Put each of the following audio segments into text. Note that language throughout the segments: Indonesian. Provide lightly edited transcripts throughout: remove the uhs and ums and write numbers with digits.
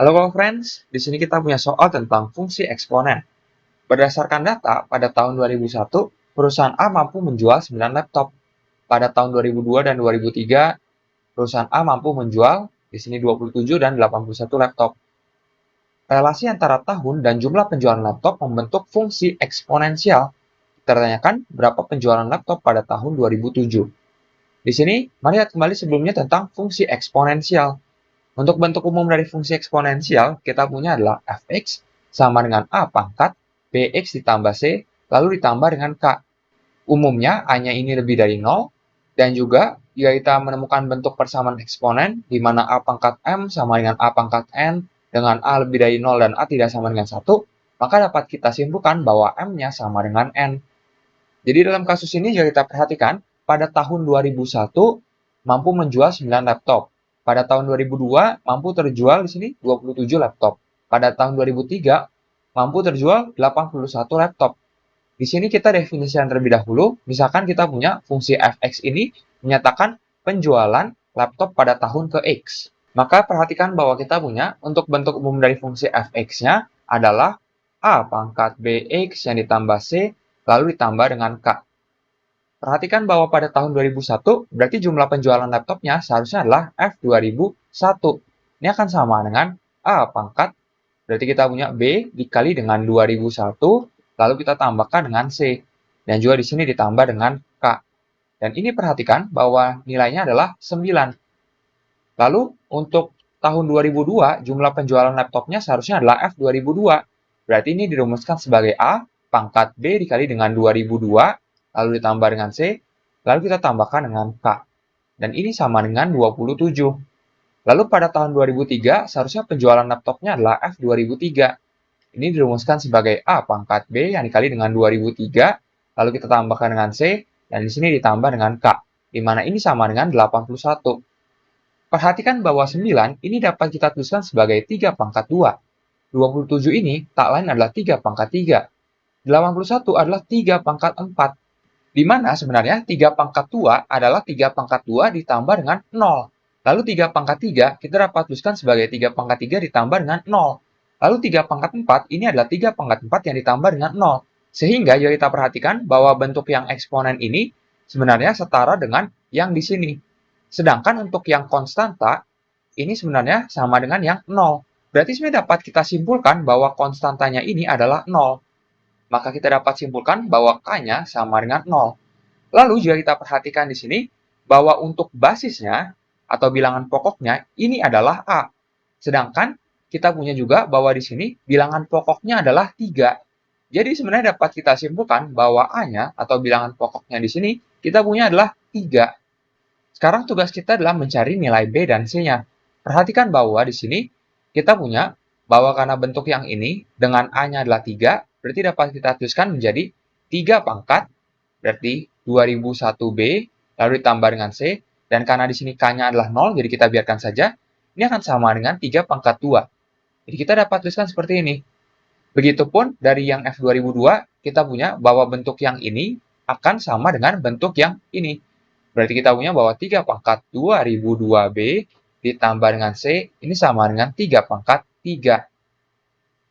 Halo friends, di sini kita punya soal tentang fungsi eksponen. Berdasarkan data, pada tahun 2001, perusahaan A mampu menjual 9 laptop. Pada tahun 2002 dan 2003, perusahaan A mampu menjual di sini 27 dan 81 laptop. Relasi antara tahun dan jumlah penjualan laptop membentuk fungsi eksponensial. Kita tanyakan berapa penjualan laptop pada tahun 2007. Di sini, mari lihat kembali sebelumnya tentang fungsi eksponensial. Untuk bentuk umum dari fungsi eksponensial, kita punya adalah fx sama dengan a pangkat bx ditambah c, lalu ditambah dengan k. Umumnya, a-nya ini lebih dari 0, dan juga jika kita menemukan bentuk persamaan eksponen, di mana a pangkat m sama dengan a pangkat n, dengan a lebih dari 0 dan a tidak sama dengan 1, maka dapat kita simpulkan bahwa m-nya sama dengan n. Jadi dalam kasus ini jika kita perhatikan, pada tahun 2001 mampu menjual 9 laptop. Pada tahun 2002 mampu terjual di sini 27 laptop. Pada tahun 2003 mampu terjual 81 laptop. Di sini kita definisikan terlebih dahulu, misalkan kita punya fungsi fx ini menyatakan penjualan laptop pada tahun ke X. Maka perhatikan bahwa kita punya untuk bentuk umum dari fungsi fx-nya adalah a pangkat bx yang ditambah c lalu ditambah dengan k. Perhatikan bahwa pada tahun 2001 berarti jumlah penjualan laptopnya seharusnya adalah F2001. Ini akan sama dengan A pangkat, berarti kita punya B dikali dengan 2001, lalu kita tambahkan dengan C. Dan juga di sini ditambah dengan K. Dan ini perhatikan bahwa nilainya adalah 9. Lalu untuk tahun 2002 jumlah penjualan laptopnya seharusnya adalah F2002. Berarti ini dirumuskan sebagai A pangkat B dikali dengan 2002, lalu ditambah dengan C, lalu kita tambahkan dengan K. Dan ini sama dengan 27. Lalu pada tahun 2003 seharusnya penjualan laptopnya adalah F2003. Ini dirumuskan sebagai A pangkat B yang dikali dengan 2003, lalu kita tambahkan dengan C, dan di sini ditambah dengan K, di mana ini sama dengan 81. Perhatikan bahwa 9 ini dapat kita tuliskan sebagai 3 pangkat 2. 27 ini tak lain adalah 3 pangkat 3. 81 adalah 3 pangkat 4. Di mana sebenarnya 3 pangkat 2 adalah 3 pangkat 2 ditambah dengan 0. Lalu 3 pangkat 3 kita dapat tuliskan sebagai 3 pangkat 3 ditambah dengan 0. Lalu 3 pangkat 4 ini adalah 3 pangkat 4 yang ditambah dengan 0. Sehingga jika kita perhatikan bahwa bentuk yang eksponen ini sebenarnya setara dengan yang di sini. Sedangkan untuk yang konstanta ini sebenarnya sama dengan yang 0. Berarti sebenarnya dapat kita simpulkan bahwa konstantanya ini adalah 0. Maka kita dapat simpulkan bahwa K-nya sama dengan 0. Lalu jika kita perhatikan di sini, bahwa untuk basisnya atau bilangan pokoknya ini adalah A. Sedangkan kita punya juga bahwa di sini bilangan pokoknya adalah 3. Jadi sebenarnya dapat kita simpulkan bahwa A-nya atau bilangan pokoknya di sini kita punya adalah 3. Sekarang tugas kita adalah mencari nilai B dan C-nya. Perhatikan bahwa di sini kita punya bahwa karena bentuk yang ini dengan A-nya adalah 3, berarti dapat kita tuliskan menjadi 3 pangkat, berarti 2001B, lalu ditambah dengan C, dan karena di sini K-nya adalah 0, jadi kita biarkan saja, ini akan sama dengan 3 pangkat 2. Jadi kita dapat tuliskan seperti ini. Begitupun dari yang F2002, kita punya bahwa bentuk yang ini akan sama dengan bentuk yang ini. Berarti kita punya bahwa 3 pangkat 2002B ditambah dengan C, ini sama dengan 3 pangkat 3.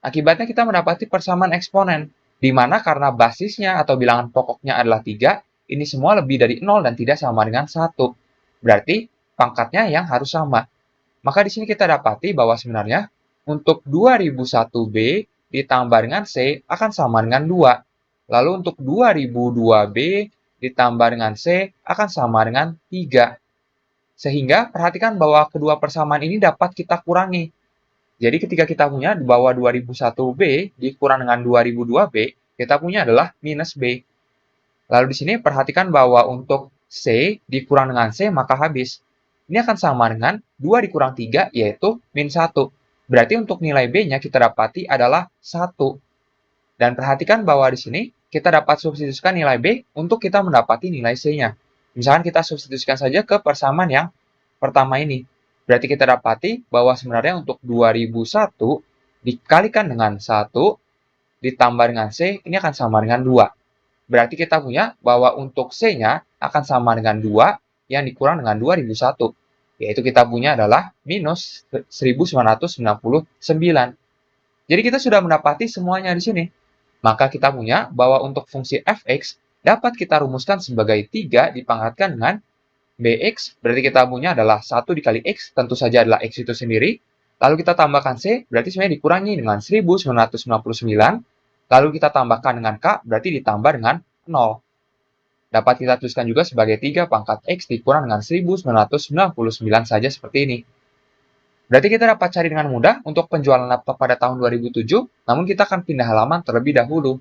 Akibatnya kita mendapati persamaan eksponen, di mana karena basisnya atau bilangan pokoknya adalah 3, ini semua lebih dari 0 dan tidak sama dengan 1. Berarti pangkatnya yang harus sama. Maka di sini kita dapati bahwa sebenarnya untuk 2001B ditambah dengan C akan sama dengan 2. Lalu untuk 2002B ditambah dengan C akan sama dengan 3. Sehingga perhatikan bahwa kedua persamaan ini dapat kita kurangi. Jadi ketika kita punya bahwa 2001B dikurang dengan 2002B, kita punya adalah minus B. Lalu di sini perhatikan bahwa untuk C dikurang dengan C maka habis. Ini akan sama dengan 2 dikurang 3 yaitu min 1. Berarti untuk nilai B-nya kita dapati adalah 1. Dan perhatikan bahwa di sini kita dapat substitusikan nilai B untuk kita mendapati nilai C-nya. Misalkan kita substitusikan saja ke persamaan yang pertama ini. Berarti kita dapati bahwa sebenarnya untuk 2001 dikalikan dengan 1 ditambah dengan C ini akan sama dengan 2. Berarti kita punya bahwa untuk C-nya akan sama dengan 2 yang dikurang dengan 2001. yaitu kita punya adalah minus 1999. Jadi kita sudah mendapati semuanya di sini. Maka kita punya bahwa untuk fungsi fx dapat kita rumuskan sebagai 3 dipangkatkan dengan bx, berarti kita punya adalah 1 dikali x, tentu saja adalah x itu sendiri. Lalu kita tambahkan c, berarti sebenarnya dikurangi dengan 1999. Lalu kita tambahkan dengan k, berarti ditambah dengan 0. Dapat kita tuliskan juga sebagai 3 pangkat x dikurang dengan 1999 saja seperti ini. Berarti kita dapat cari dengan mudah untuk penjualan laptop pada tahun 2007, namun kita akan pindah halaman terlebih dahulu.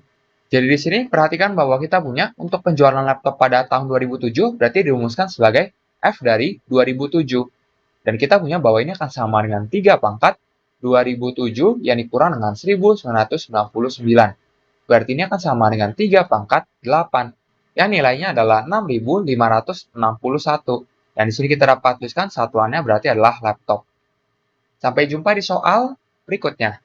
Jadi di sini perhatikan bahwa kita punya untuk penjualan laptop pada tahun 2007 berarti dirumuskan sebagai F dari 2007. Dan kita punya bahwa ini akan sama dengan 3 pangkat 2007 yang dikurang dengan 1999. Berarti ini akan sama dengan 3 pangkat 8. Yang nilainya adalah 6561. Dan di sini kita dapat tuliskan satuannya berarti adalah laptop. Sampai jumpa di soal berikutnya.